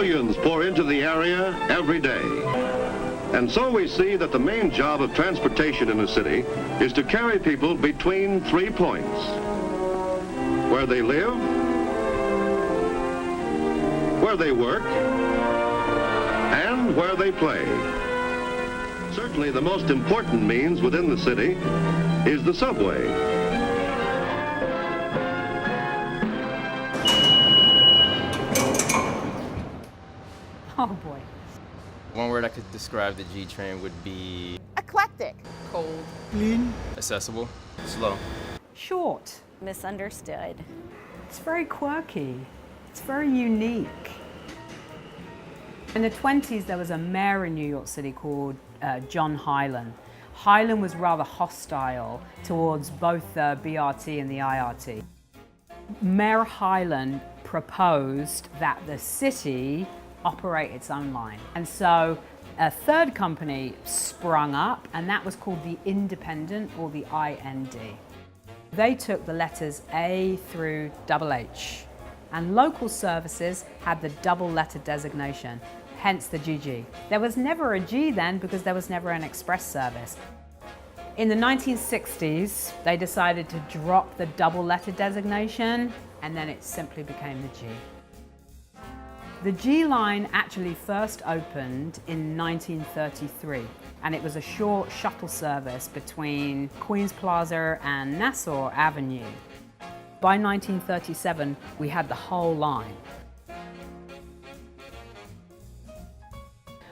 Millions pour into the area every day. And so we see that the main job of transportation in a city is to carry people between 3 points: where they live, where they work, and where they play. Certainly the most important means within the city is the subway. Oh boy. One word I could describe the G train would be eclectic, cold, clean, accessible, slow, short, misunderstood. It's very quirky. It's very unique. In the 20s, there was a mayor in New York City called John Hylan. Hylan was rather hostile towards both the BRT and the IRT. Mayor Hylan proposed that the city operate its own line. And so a third company sprung up, and that was called the Independent, or the IND. They took the letters A through HH, and local services had the double letter designation, hence the GG. There was never a G then because there was never an express service. In the 1960s, they decided to drop the double letter designation, and then it simply became the G. The G line actually first opened in 1933, and it was a short shuttle service between Queens Plaza and Nassau Avenue. By 1937, we had the whole line.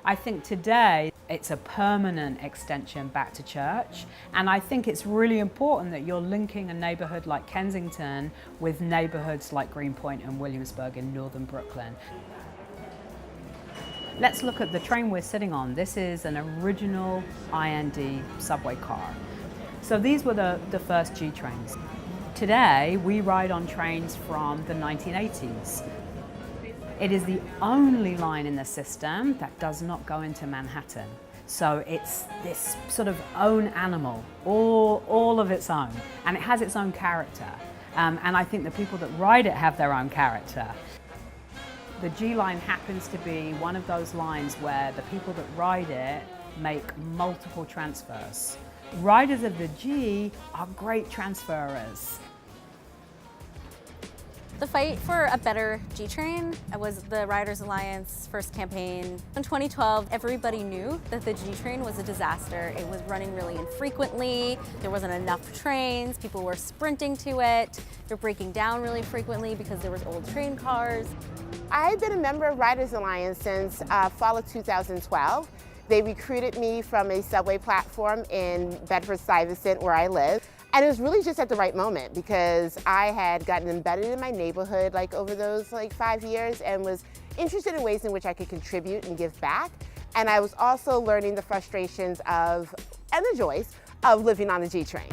I think today it's a permanent extension back to church, and I think it's really important that you're linking a neighborhood like Kensington with neighborhoods like Greenpoint and Williamsburg in northern Brooklyn. Let's look at the train we're sitting on. This is an original IND subway car. So these were the first G trains. Today, we ride on trains from the 1980s. It is the only line in the system that does not go into Manhattan. So it's this sort of own animal, all of its own, and it has its own character. And I think the people that ride it have their own character. The G line happens to be one of those lines where the people that ride it make multiple transfers. Riders of the G are great transferers. The fight for a better G train was the Riders Alliance first campaign. In 2012, everybody knew that the G train was a disaster. It was running really infrequently. There wasn't enough trains. People were sprinting to it. They're breaking down really frequently because there was old train cars. I've been a member of Riders Alliance since fall of 2012. They recruited me from a subway platform in Bedford-Stuyvesant, where I live. And it was really just at the right moment because I had gotten embedded in my neighborhood over those 5 years and was interested in ways in which I could contribute and give back. And I was also learning the frustrations of, and the joys, of living on the G train.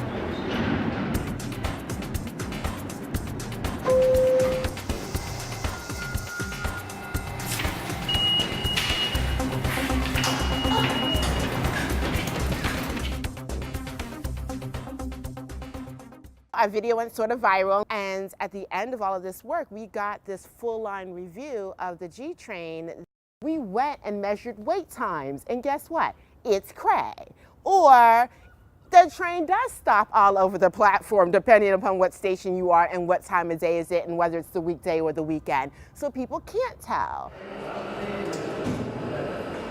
Our video went sort of viral, and at the end of all of this work, we got this full-line review of the G train. We went and measured wait times, and guess what? It's cray. Or the train does stop all over the platform, depending upon what station you are and what time of day is it, and whether it's the weekday or the weekend. So people can't tell.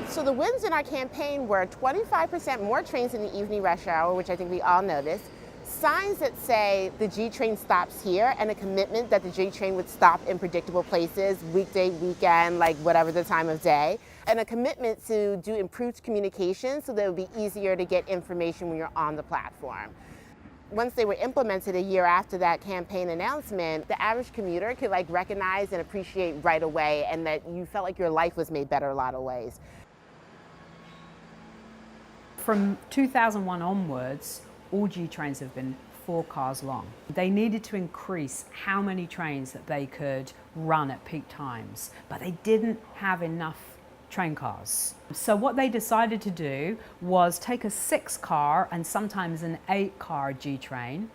So the wins in our campaign were 25% more trains in the evening rush hour, which I think we all noticed, signs that say the G train stops here, and a commitment that the G train would stop in predictable places, weekday, weekend, whatever the time of day, and a commitment to do improved communication so that it would be easier to get information when you're on the platform. Once they were implemented a year after that campaign announcement, the average commuter could recognize and appreciate right away, and that you felt like your life was made better a lot of ways. From 2001 onwards, all G trains have been 4 cars long. They needed to increase how many trains that they could run at peak times, but they didn't have enough train cars. So what they decided to do was take a 6-car and sometimes an 8-car G train,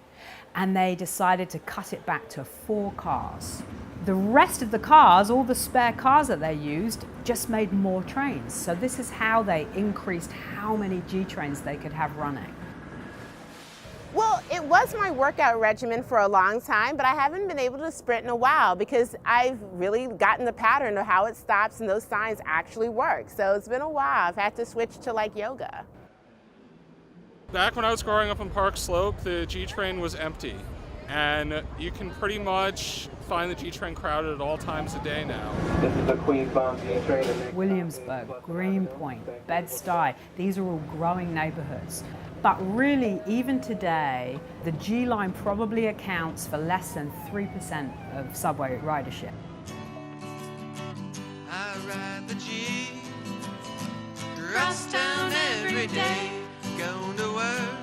and they decided to cut it back to 4 cars. The rest of the cars, all the spare cars that they used, just made more trains. So this is how they increased how many G trains they could have running. Well, it was my workout regimen for a long time, but I haven't been able to sprint in a while because I've really gotten the pattern of how it stops and those signs actually work. So it's been a while. I've had to switch to like yoga. Back when I was growing up on Park Slope, the G train was empty. And you can pretty much find the G train crowded at all times of day now. This is the Queensborough G train. Williamsburg, Greenpoint, Bed-Stuy, these are all growing neighborhoods. But really, even today, the G line probably accounts for less than 3% of subway ridership. I ride the G, cross town every day, going to work.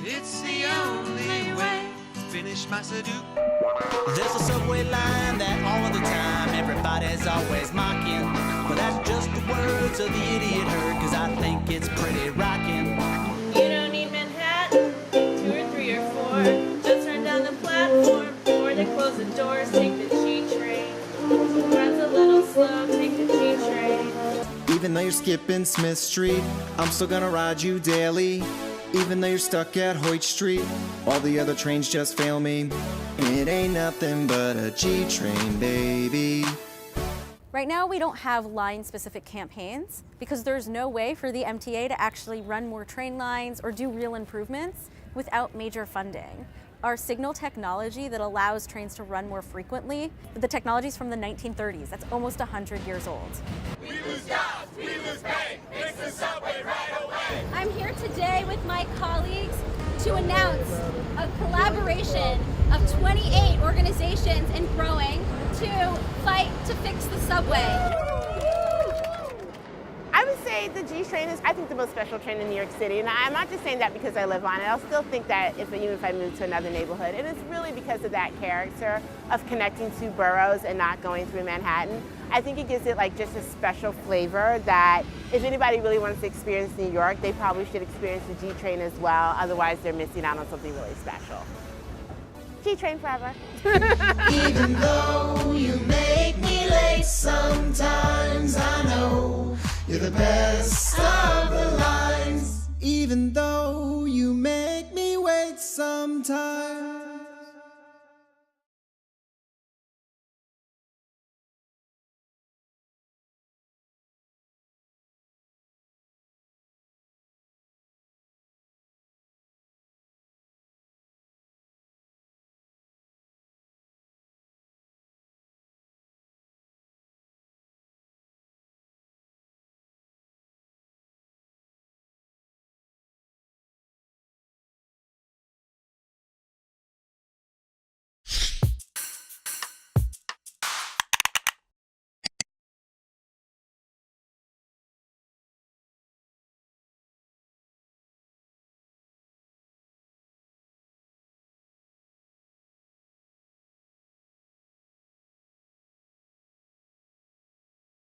It's the only way to finish my Sudoku. There's a subway line that all of the time everybody's always mocking. But that's just the words of the idiot herd, cause I think it's pretty rocking. You don't need Manhattan, 2 or 3 or 4. Just run down the platform, or they close the doors, take the G train. Runs a little slow, take the G train. Even though you're skipping Smith Street, I'm still gonna ride you daily. Even though you're stuck at Hoyt Street, all the other trains just fail me. It ain't nothing but a G train, baby. Right now, we don't have line-specific campaigns because there's no way for the MTA to actually run more train lines or do real improvements without major funding. Our signal technology that allows trains to run more frequently, the technology is from the 1930s. That's almost 100 years old. We lose jobs, we lose pay, fix the subway right away. I'm here today with my colleagues to announce a collaboration of 28 organizations and growing to fight to fix the subway. I would say the G train is, I think, the most special train in New York City. And I'm not just saying that because I live on it. I'll still think that even if I move to another neighborhood. And it's really because of that character of connecting two boroughs and not going through Manhattan. I think it gives it like just a special flavor that if anybody really wants to experience New York, they probably should experience the G train as well. Otherwise, they're missing out on something really special. G train forever. Even though you make me late sometimes, I know you're the best of the lines. Even though you make me wait sometimes.